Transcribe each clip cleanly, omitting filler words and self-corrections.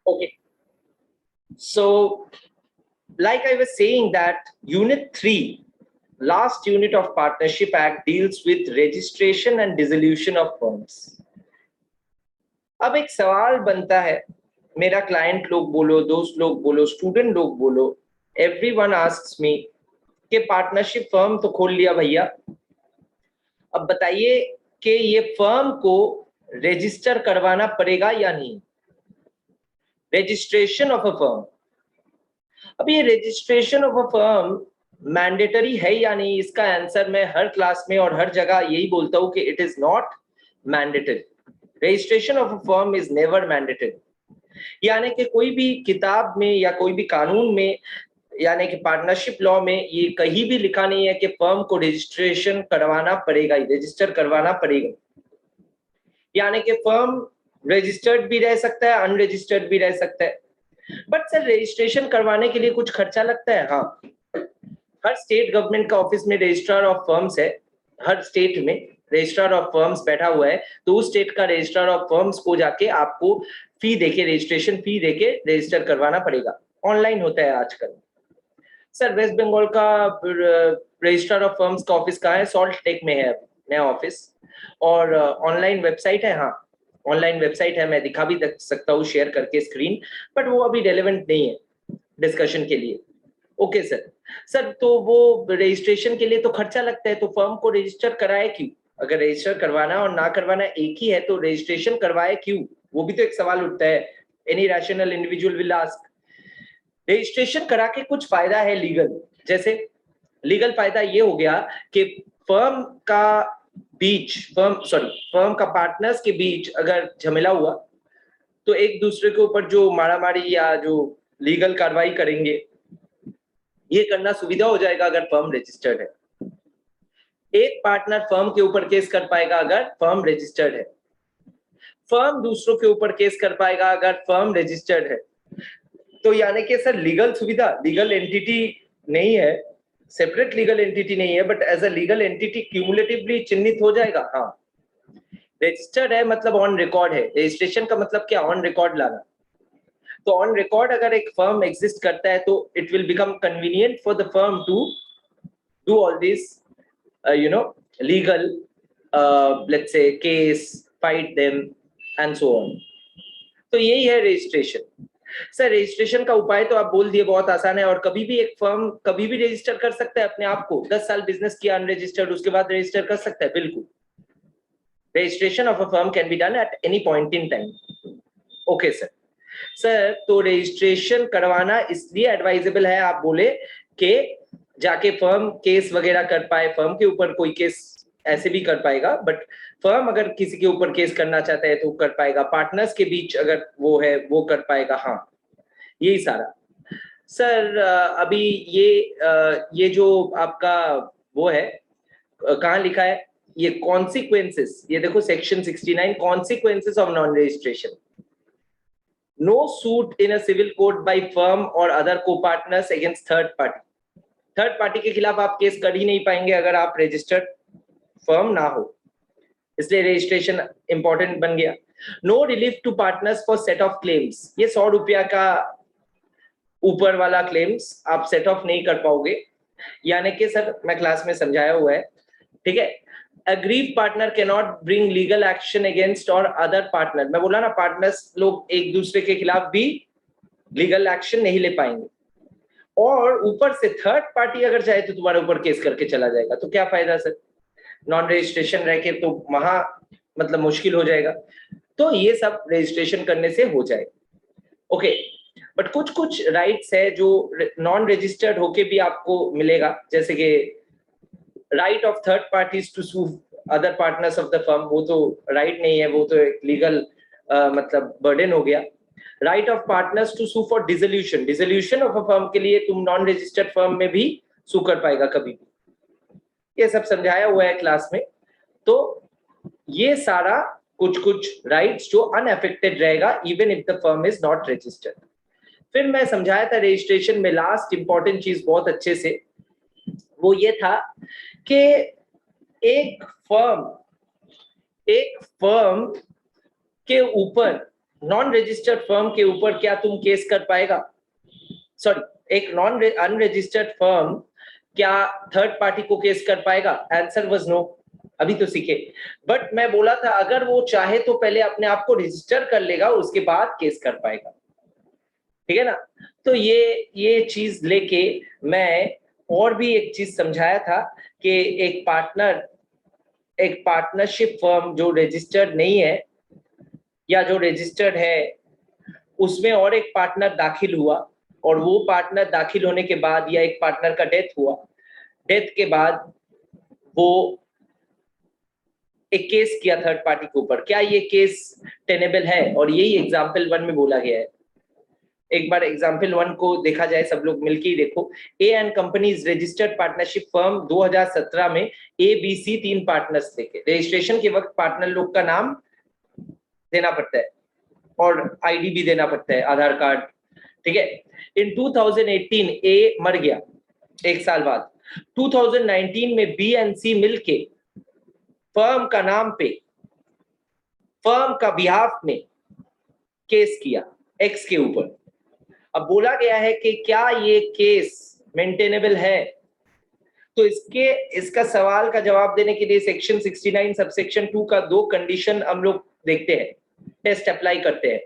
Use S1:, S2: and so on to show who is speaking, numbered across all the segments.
S1: Okay. So, like I was saying that Unit 3, last unit of Partnership Act deals with registration and dissolution of firms. अब एक सवाल बनता है, मेरा client लोग बोलो, दोस्त लोग बोलो, स्टूडेंट लोग बोलो, एवरीवन आस्क्स मी कि पार्टनरशिप फर्म तो खोल लिया भैया, अब बताइए कि ये फर्म को रजिस्टर करवाना पड़ेगा या नहीं। रजिस्ट्रेशन ऑफ अ फर्म, अब ये registration of a firm mandatory है या नहीं, इसका आंसर मैं हर क्लास में और हर जगह यही बोलता हूं कि it is not mandatory. Registration of a firm is never mandatory, यानी कि कोई भी किताब में या कोई भी कानून में, यानी कि पार्टनरशिप लॉ में ये कहीं भी लिखा नहीं है कि फर्म को रजिस्ट्रेशन करवाना पड़ेगा, रजिस्टर करवाना पड़ेगा। यानी कि फर्म रजिस्टर्ड भी रह सकता है, अनरजिस्टर्ड भी रह सकता है। बट सर रजिस्ट्रेशन करवाने के लिए कुछ खर्चा लगता है। हाँ, हर स्टेट गवर्नमेंट का ऑफिस में रजिस्ट्रार ऑफ फर्म्स है, हर स्टेट में रजिस्ट्रार ऑफ फर्म्स बैठा हुआ है, तो उस स्टेट का रजिस्ट्रार ऑफ फर्म्स को जाके आपको फी देके, रजिस्ट्रेशन फी देके रजिस्टर करवाना पड़ेगा। ऑनलाइन होता है आजकल। सर वेस्ट बंगाल का रजिस्ट्रार ऑफ फर्म्स का ऑफिस कहाँ है? सॉल्ट लेक में है नया ऑफिस, और ऑनलाइन वेबसाइट है। हाँ, ऑनलाइन वेबसाइट है, मैं दिखा भी सकता हूँ शेयर करके स्क्रीन, बट वो अभी रेलेवेंट नहीं है डिस्कशन के लिए। ओके सर तो वो रजिस्ट्रेशन के लिए तो खर्चा लगता है, तो फर्म को रजिस्टर कराए क्यों? अगर रजिस्टर करवाना और ना करवाना एक ही है तो रजिस्ट्रेशन करवाए क्यों? वो भी तो एक सवाल उठता है। Any rational individual will ask. Registration करा के कुछ फायदा है लीगल, जैसे लीगल फायदा ये हो गया कि फर्म का पार्टनर्स के बीच अगर झमेला हुआ तो एक दूसरे के ऊपर जो मारामारी या जो लीगल कार्रवाई करेंगे, ये करना सुविधा हो जाएगा अगर फर्म रजिस्टर्ड है। एक पार्टनर फर्म के ऊपर केस कर पाएगा अगर फर्म रजिस्टर्ड है, फर्म दूसरों के ऊपर केस कर पाएगा अगर फर्म रजिस्टर्ड है। तो यानी कि सर लीगल सुविधा, लीगल एंटिटी नहीं है, सेपरेट लीगल एंटिटी नहीं है, but as a legal entity cumulatively चिन्हित हो जाएगा। हाँ, रजिस्टर्ड है मतलब ऑन रिकॉर्ड है। रजिस्ट्रेशन का मतलब क्या? ऑन रिकॉर्ड लाना। तो ऑन रिकॉर्ड अगर एक फर्म एग्जिस्ट करता है तो it will become convenient for the firm to do all this legal let's say case, fight them and so on। तो यही है रजिस्ट्रेशन। सर रजिस्ट्रेशन का उपाय तो आप बोल दिए, बहुत आसान है, और कभी भी एक फर्म कभी भी रजिस्टर कर सकता है अपने आप को। 10 साल बिजनेस किया अनरजिस्टर्ड, उसके बाद रजिस्टर कर सकता है, बिल्कुल। Registration of a firm can be done at any point in time. Okay sir तो रजिस्ट्रेशन करवाना इसलिए एडवाइजेबल है, आप बोले कि जाके फर्म केस वगैरह कर पाए, फर्म के ऊपर कोई केस ऐसे भी कर पाएगा, बट फर्म अगर किसी के ऊपर केस करना चाहता है तो कर पाएगा, पार्टनर्स के बीच अगर वो है वो कर पाएगा। हाँ, यही सारा। सर अभी ये जो आपका वो है, कहाँ लिखा है ये कॉन्सिक्वेंसेस, ये देखो section 69, consequences of non registration. No suit in a civil court by firm or other co-partners against third party। Third party के खिलाफ आप केस कर ही नहीं पाएंगे अगर आप रजिस्टर्ड फर्म ना हो, इसलिए रजिस्ट्रेशन इंपॉर्टेंट बन गया। No relief to partners for set off claims, ये 100 रुपया का ऊपर वाला क्लेम्स आप सेट ऑफ नहीं कर पाओगे, यानी कि सर मैं क्लास में समझाया हुआ है, ठीक है। Aggrieved partner can not bring legal action against और अदर पार्टनर, मैं बोला ना पार्टनर्स लोग एक दूसरे के खिलाफ भी लीगल एक्शन नहीं ले पाएंगे, और ऊपर से थर्ड पार्टी अगर चाहे तो तुम्हारे ऊपर केस करके चला जाएगा, तो क्या फायदा सर? नॉन रजिस्ट्रेशन रह के तो महा मतलब मुश्किल हो जाएगा। तो ये सब रजिस्ट्रेशन करने से हो जाएगा। ओके, बट कुछ कुछ राइट्स है जो नॉन रजिस्टर्ड होके भी आपको मिलेगा, जैसे कि right of third parties to sue other partners of the firm, वो तो राइट नहीं है, वो तो एक लीगल मतलब बर्डन हो गया। Right of partners to sue for dissolution, dissolution of a firm के लिए तुम नॉन रजिस्टर्ड फर्म में भी सू कर पाएगा कभी भी, ये सब समझाया हुआ है क्लास में। तो ये सारा कुछ कुछ राइट्स जो अनअफेक्टेड रहेगा even if the firm is not registered. फिर मैं समझाया था रजिस्ट्रेशन में लास्ट इंपॉर्टेंट चीज बहुत अच्छे से, वो ये था कि एक फर्म के ऊपर नॉन रजिस्टर्ड फर्म के ऊपर क्या तुम केस कर पाएगा? सॉरी, एक नॉन अनरजिस्टर्ड फर्म क्या थर्ड पार्टी को केस कर पाएगा? Answer was no. अभी तो सीखे। बट मैं बोला था अगर वो चाहे तो पहले अपने आप को रजिस्टर कर लेगा, उसके बाद केस कर पाएगा। ठीक है ना? तो ये चीज लेके मैं और भी एक चीज समझाया था कि एक पार्टनरशिप फर्म जो रजिस्टर्ड नहीं है या जो रजिस्टर्ड है, उसमें और एक पार्टनर दाखिल हुआ, और वो पार्टनर दाखिल होने के बाद या एक पार्टनर का डेथ हुआ, डेथ के बाद वो एक केस किया थर्ड पार्टी के ऊपर, क्या ये केस टेनेबल है? और यही एग्जाम्पल 1 में बोला गया है। एक बार एग्जाम्पल 1 को देखा जाए, सब लोग मिलके ही देखो। A and companies registered partnership firm 2017 में ABC 3 पार्टनर्स थे। रजिस्ट्रेशन के वक्त पार्टनर लोग का नाम देना पड़ता है और आईडी भी देना पड़ता है, आधार कार्ड। ठीक है। इन 2018 ए मर गया, एक साल बाद। 2019 में बी एंड सी मिलके फर्म का नाम पे, फर्म का बिहाफ में केस किया एक्स के ऊपर। अब बोला गया है कि क्या ये केस मेंटेनेबल है? तो इसका सवाल का जवाब देने के लिए सेक्शन 69 सबसेक्शन 2 का 2 कंडीशन हम लोग देखते हैं, टेस्ट अप्लाई करते हैं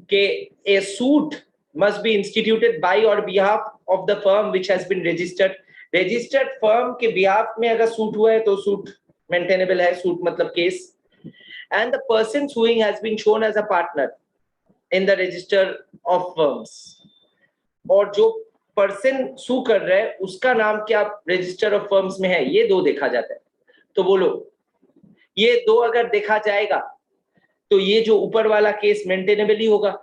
S1: कि ए suit must be instituted by or behalf of the firm which has been registered. Registered firm के behalf में अगर सूट हुआ है तो सूट maintainable है, सूट मतलब case. And the person suing has been shown as a partner in the register of firms. और जो पर्सन सू कर रहा है उसका नाम क्या रजिस्टर ऑफ फर्म्स में है, ये 2 देखा जाता है। तो बोलो ये 2 अगर देखा जाएगा तो ये जो ऊपर वाला केस मेंटेनेबल ही होगा,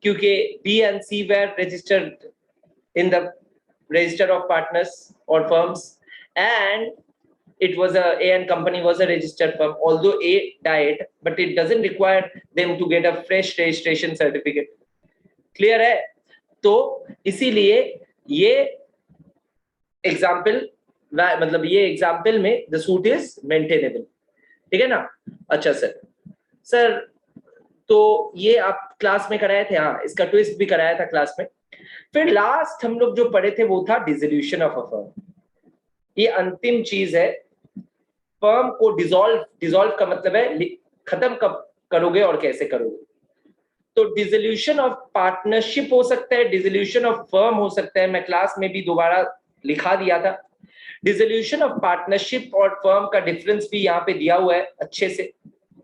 S1: क्योंकि B and C were registered in the register of partners और firms, and it was A and company was a registered firm, although A died, but it doesn't require them to get a fresh registration certificate. Clear है? तो इसीलिए ये example, मतलब ये example में the suit is maintainable. ठीक है ना? अच्छा सर तो ये आप क्लास में कराए थे, हाँ इसका ट्विस्ट भी कराया था क्लास में। फिर लास्ट हम लोग जो पढ़े थे वो था डिसोल्यूशन ऑफ अ फर्म। ये अंतिम चीज है। फर्म को डिसॉल्व का मतलब है खत्म कब करोगे और कैसे करोगे। तो डिसोल्यूशन ऑफ पार्टनरशिप हो सकता है, डिसोल्यूशन ऑफ फर्म हो सकता है। मैं क्लास में भी दोबारा लिखा दिया था। डिसोल्यूशन ऑफ पार्टनरशिप और फर्म का डिफरेंस भी यहाँ पे दिया हुआ है, अच्छे से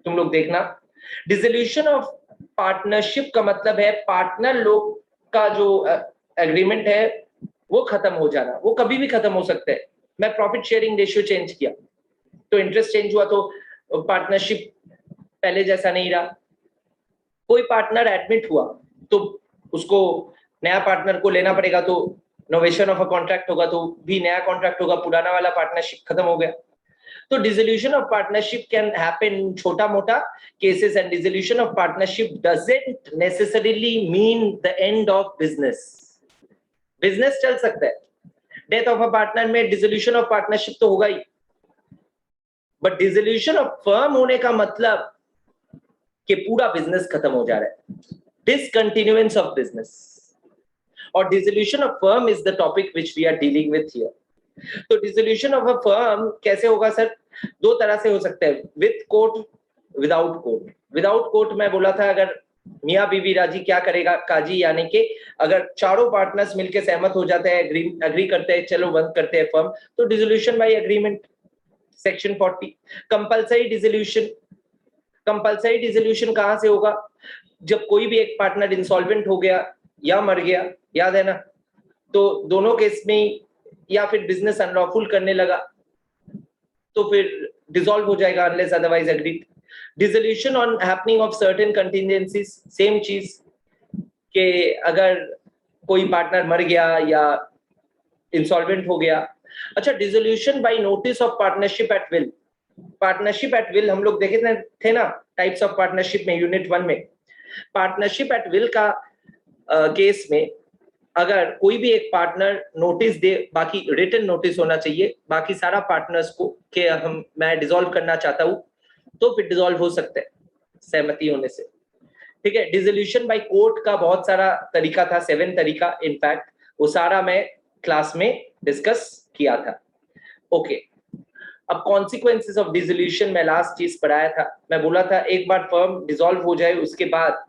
S1: तुम लोग देखना। डिसोल्यूशन ऑफ पार्टनरशिप का मतलब है पार्टनर लोग का जो एग्रीमेंट है वो खत्म हो जाना। वो कभी भी खत्म हो सकता है। मैं प्रॉफिट शेयरिंग रेशियो चेंज किया तो इंटरेस्ट चेंज हुआ तो पार्टनरशिप पहले जैसा नहीं रहा। कोई पार्टनर एडमिट हुआ तो उसको नया पार्टनर को लेना पड़ेगा, तो नोवेशन ऑफ अ कॉन्ट्रैक्ट होगा तो भी नया कॉन्ट्रैक्ट होगा, पुराना वाला पार्टनरशिप खत्म हो गया। तो dissolution of partnership can happen छोटा मोटा cases, and dissolution of partnership doesn't necessarily mean the end of business. Business चल सकता है, डेथ ऑफ अ पार्टनर में डिसोल्यूशन ऑफ पार्टनरशिप तो होगा ही, बट डिसोल्यूशन ऑफ फर्म होने का मतलब कि पूरा बिजनेस खत्म हो जा रहा है, डिसकंटिन्यूएंस ऑफ बिजनेस। और dissolution of firm is the topic which we are dealing with here. तो डिसोल्यूशन ऑफ अ फर्म कैसे होगा सर? 2 तरह से हो सकता है, with court, without court. Without court मैं बोला था अगर मियां बीवी राजी क्या करेगा काजी, यानी कि अगर चारों पार्टनर्स मिलकर सहमत हो जाते हैं, एग्री करते हैं, चलो बंद करते हैं फर्म, तो dissolution by agreement, section 40। Compulsory dissolution, compulsory dissolution कहां से होगा? जब कोई भी एक पार्टनर इंसॉल्वेंट हो गया या मर गया, याद है ना? तो दोनों केस में, या फिर बिजनेस अनलॉफुल करने लगा तो फिर डिसॉल्व हो जाएगा unless otherwise agreed. Dissolution on happening of certain contingencies, same चीज कि अगर कोई पार्टनर मर गया या इंसॉल्वेंट हो गया। अच्छा, dissolution by notice of partnership at will. Partnership at will हम लोग देखे थे ना टाइप्स ऑफ पार्टनरशिप में, यूनिट 1 में। पार्टनरशिप एट विल का केस में अगर कोई भी एक पार्टनर नोटिस दे, बाकी रिटन नोटिस होना चाहिए बाकी सारा पार्टनर्स को कि मैं डिसॉल्व करना चाहता हूं, तो फिर डिसॉल्व हो सकता है सहमति होने से। ठीक है। डिसोल्यूशन बाय कोर्ट का बहुत सारा तरीका था, 7 तरीका इनफैक्ट, वो सारा मैं क्लास में डिस्कस किया था। ओके, अब कॉन्सिक्वेंसेस ऑफ डिसोल्यूशन में लास्ट चीज पढ़ाया था, मैं बोला था एक बार फर्म डिसॉल्व हो जाए उसके बाद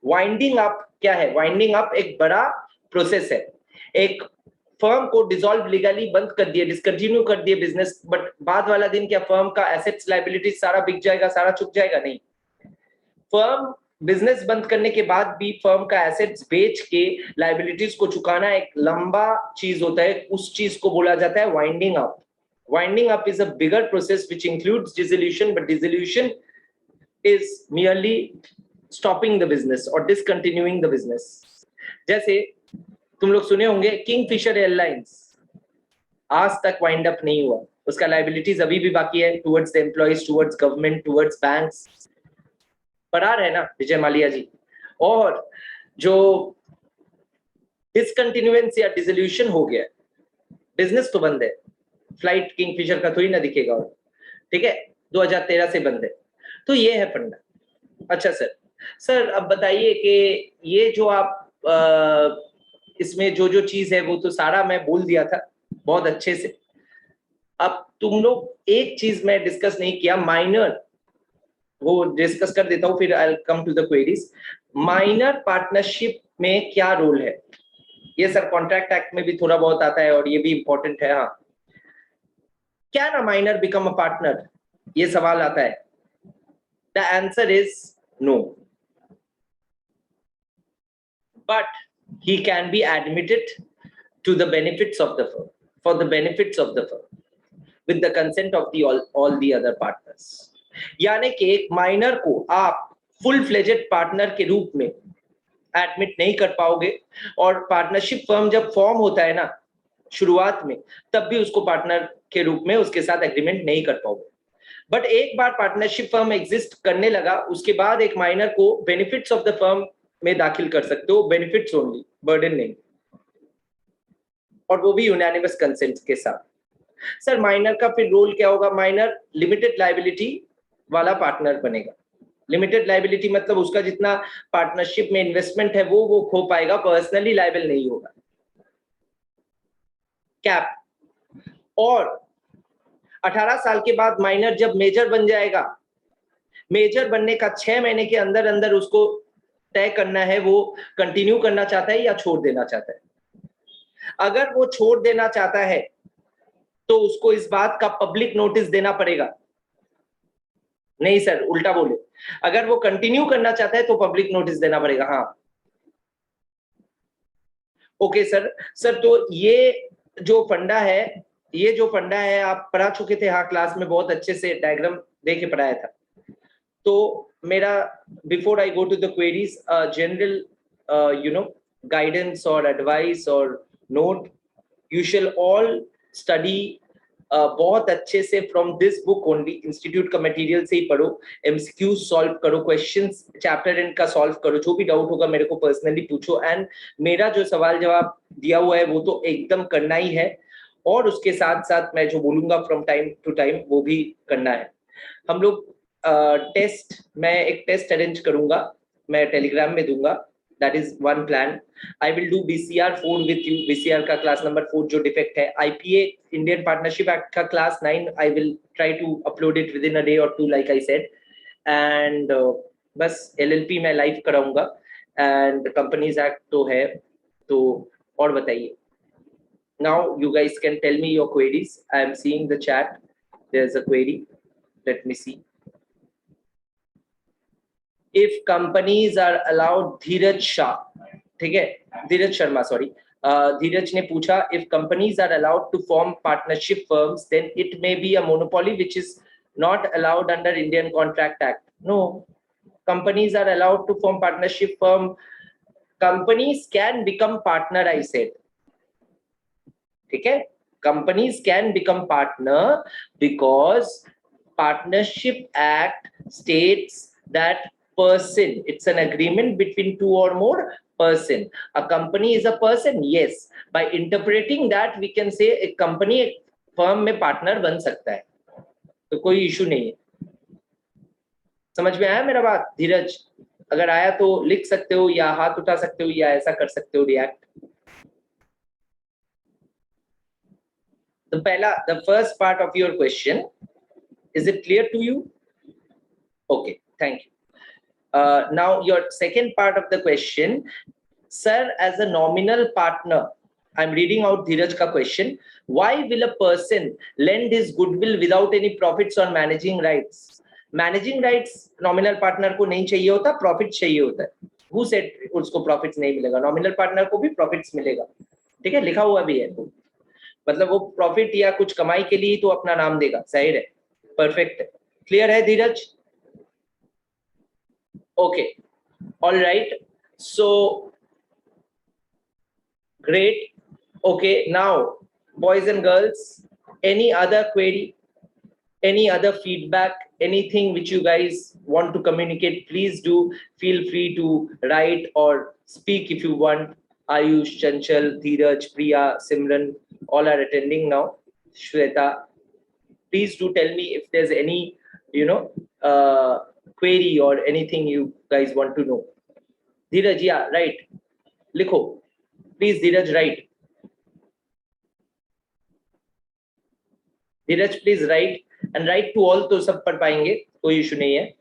S1: वाइंडिंग अप क्या है। वाइंडिंग अप एक बड़ा प्रोसेस है। एक फर्म को डिसॉल्व लीगली बंद कर दिए, डिसकंटिन्यू कर दिए बिजनेस, बट बाद वाला दिन क्या फर्म का एसेट्स लायबिलिटीज सारा बिक जाएगा, सारा चुक जाएगा? नहीं। फर्म बिजनेस बंद करने के बाद भी फर्म का एसेट्स बेच के लायबिलिटीज को चुकाना एक लंबा चीज होता है, उस चीज को बोला जाता है winding up. Winding up is a bigger process which includes dissolution, but dissolution is merely stopping the business or discontinuing the business। जैसे तुम लोग सुने होंगे किंगफिशर एयरलाइंस आज तक वाइंड अप नहीं हुआ, उसका लायबिलिटीज अभी भी बाकी है towards the employees, towards government, towards banks. फरार है ना विजय माल्या जी। और जो डिसकंटिन्यूएंस या डिसोल्यूशन हो गया, बिजनेस तो बंद है, फ्लाइट किंगफिशर का थोड़ी ना दिखेगा, ठीक है, 2013 से बंद है। तो ये है फंडा। अच्छा सर अब बताइए कि ये जो आप इसमें जो जो चीज है वो तो सारा मैं बोल दिया था बहुत अच्छे से। अब तुम लोग एक चीज मैं डिस्कस नहीं किया, माइनर, वो डिस्कस कर देता हूं, फिर I come to the queries. Minor partnership में क्या रोल है? ये सर कॉन्ट्रैक्ट एक्ट में भी थोड़ा बहुत आता है और ये भी इंपॉर्टेंट है। हाँ, क्या ना माइनर बिकम अ पार्टनर, ये सवाल आता है। The answer is no, but he can be admitted to the benefits of the firm, for the benefits of the firm, with the consent of the all the other partners। यानी कि एक minor को आप full fledged partner के रूप में admit नहीं कर पाओगे, और पार्टनरशिप फर्म जब फॉर्म होता है ना शुरुआत में, तब भी उसको पार्टनर के रूप में उसके साथ एग्रीमेंट नहीं कर पाओगे। बट एक बार पार्टनरशिप फर्म एग्जिस्ट करने लगा, उसके बाद एक माइनर को बेनिफिट्स ऑफ द फर्म में दाखिल कर सकते हो, बेनिफिट्स ओनली, बर्डन नहीं, और वो भी यूनानिमस कंसेंट के साथ। सर माइनर का फिर रोल क्या होगा? माइनर लिमिटेड लायबिलिटी वाला पार्टनर बनेगा। लिमिटेड लायबिलिटी मतलब उसका जितना पार्टनरशिप में इन्वेस्टमेंट है वो खो पाएगा, पर्सनली लायबल नहीं होगा। कैप, और 18 साल के बाद माइनर जब मेजर बन जाएगा, मेजर बनने का 6 महीने के अंदर अंदर उसको तय करना है वो कंटिन्यू करना चाहता है या छोड़ देना चाहता है। अगर वो छोड़ देना चाहता है तो उसको इस बात का पब्लिक नोटिस देना पड़ेगा। नहीं सर, उल्टा बोले, अगर वो कंटिन्यू करना चाहता है तो पब्लिक नोटिस देना पड़ेगा। हाँ ओके सर तो ये जो फंडा है आप पढ़ा चुके थे, हाँ क्लास में बहुत अच्छे से डायग्राम दे के पढ़ाया था। तो मेरा before I go to the queries, general guidance or advice or note, you shall all study बहुत अच्छे से from this book only, institute का मटेरियल से ही पढ़ो, एमसीक्यू सॉल्व करो, क्वेश्चंस चैप्टर एंड का सॉल्व करो, जो भी डाउट होगा मेरे को पर्सनली पूछो, एंड मेरा जो सवाल जवाब दिया हुआ है वो तो एकदम करना ही है, और उसके साथ साथ मैं जो बोलूंगा फ्रॉम टाइम टू टाइम वो भी करना है। हम लोग टेस्ट, मैं एक टेस्ट अरेंज करूंगा, मैं टेलीग्राम में दूंगा, that is one plan. I will do BCR 4 with you, BCR का क्लास नंबर 4 जो डिफेक्ट है, IPA इंडियन पार्टनरशिप एक्ट का class 9, I will try to upload it within a day और 2 like I said, and बस LLP मैं live कराऊंगा, and companies act तो है। तो और बताइए, now you guys can tell me your queries. I am seeing the chat, there's a query, let me see. If companies are allowed, धीरज शाह, ठीक है, धीरज शर्मा, सॉरी, धीरज ने पूछा, if companies are allowed to form partnership firms, then it may be a monopoly which is not allowed under Indian Contract Act. No, companies are allowed to form partnership firm. Companies can become partner, I said. ठीक है, companies can become partner because partnership act states that person, it's an agreement between 2 or more person. A company is a person, yes, by interpreting that we can say a company एक firm में partner बन सकता है, तो कोई issue नहीं है। समझ में आया मेरा बात धीरज? अगर आया तो लिख सकते हो या हाथ उठा सकते हो या ऐसा कर सकते हो react. The first part of your question, is it clear to you? Okay, thank you. Now your second part of the question, sir, as a nominal partner, I'm reading out Dheeraj ka question. Why will a person lend his goodwill without any profits on managing rights? Managing rights nominal partner को नहीं चाहिए होता, profit चाहिए होता है. Who said उसको profits नहीं मिलेगा? Nominal partner को भी profits मिलेगा. ठीक है, लिखा हुआ भी है. मतलब वो प्रॉफिट या कुछ कमाई के लिए तो अपना नाम देगा, जाहिर है. परफेक्ट है. क्लियर है Dheeraj? Okay, all right, so great. Okay, now boys and girls, any other query, any other feedback, anything which you guys want to communicate, please do feel free to write or speak if you want. Ayush, Chanchal, Dheeraj, Priya, Simran, all are attending now. Shweta, please do tell me if there's any, query or anything you guys want to know. Dheeraj, yeah, right. Likho. Please, Dheeraj, write. Dheeraj, please write. And write to all, तो सब पढ़ पाएंगे, कोई issue नहीं है.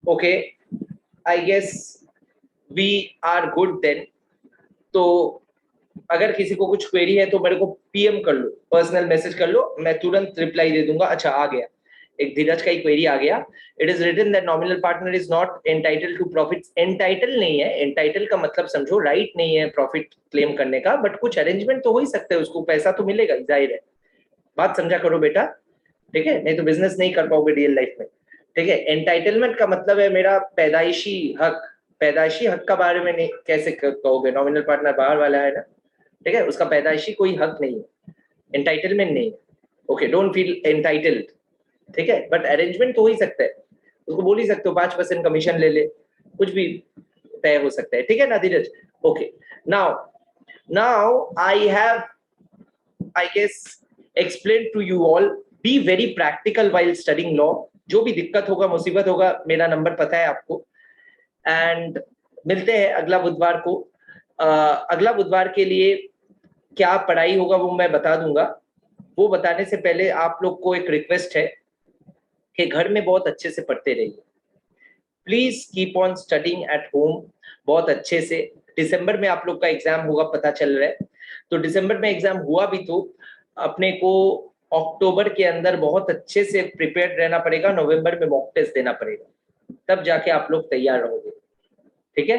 S1: Okay, I guess we are good then. तो अगर किसी को कुछ क्वेरी है तो मेरे को पीएम कर लो, पर्सनल मैसेज कर लो, मैं तुरंत रिप्लाई दे दूंगा. अच्छा, आ गया एक धीरज का ही क्वेरी आ गया. It is written that nominal partner is not entitled to profits. Entitle नहीं है, एंटाइटल का मतलब समझो राइट नहीं है प्रॉफिट क्लेम करने का, बट कुछ अरेंजमेंट तो हो ही सकता है, उसको पैसा तो मिलेगा, जाहिर है. बात समझा करो बेटा, ठीक है, नहीं तो बिजनेस नहीं कर पाओगे रियल लाइफ में. ठीक है, एंटाइटलमेंट का मतलब है मेरा पैदाइशी हक. पैदाइशी हक का बारे में नहीं कैसे कहोगे, नॉमिनल पार्टनर बाहर वाला है ना, ठीक है, उसका पैदाइशी कोई हक नहीं है, एंटाइटलमेंट नहीं है. ओके, डोंट फील एंटाइटल्ड, ठीक है, बट अरेंजमेंट तो हो ही सकता है, उसको बोल ही सकते हो 5% कमीशन ले ले, कुछ भी तय हो सकता है. ठीक है ना Dheeraj? Okay, now I have, I guess, explain to you all. Be very practical while studying law. जो भी दिक्कत होगा, मुसीबत होगा, मेरा नंबर पता है आपको. एंड मिलते हैं अगला बुधवार को. अगला बुधवार के लिए क्या पढ़ाई होगा वो मैं बता दूंगा. वो बताने से पहले आप लोग को एक रिक्वेस्ट है कि घर में बहुत अच्छे से पढ़ते रहिए. Please keep on studying at home बहुत अच्छे से. दिसंबर में आप लोग का एग्जाम होगा, पता चल रहा है. तो दिसंबर में एग्जाम हुआ भी तो अपने को अक्टूबर के अंदर बहुत अच्छे से प्रिपेयर्ड रहना पड़ेगा. नवंबर में मॉक टेस्ट देना पड़ेगा, तब जाके आप लोग तैयार रहोगे. ठीक है,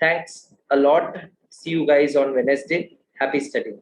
S1: thanks a lot. See you guys on Wednesday. Happy studying.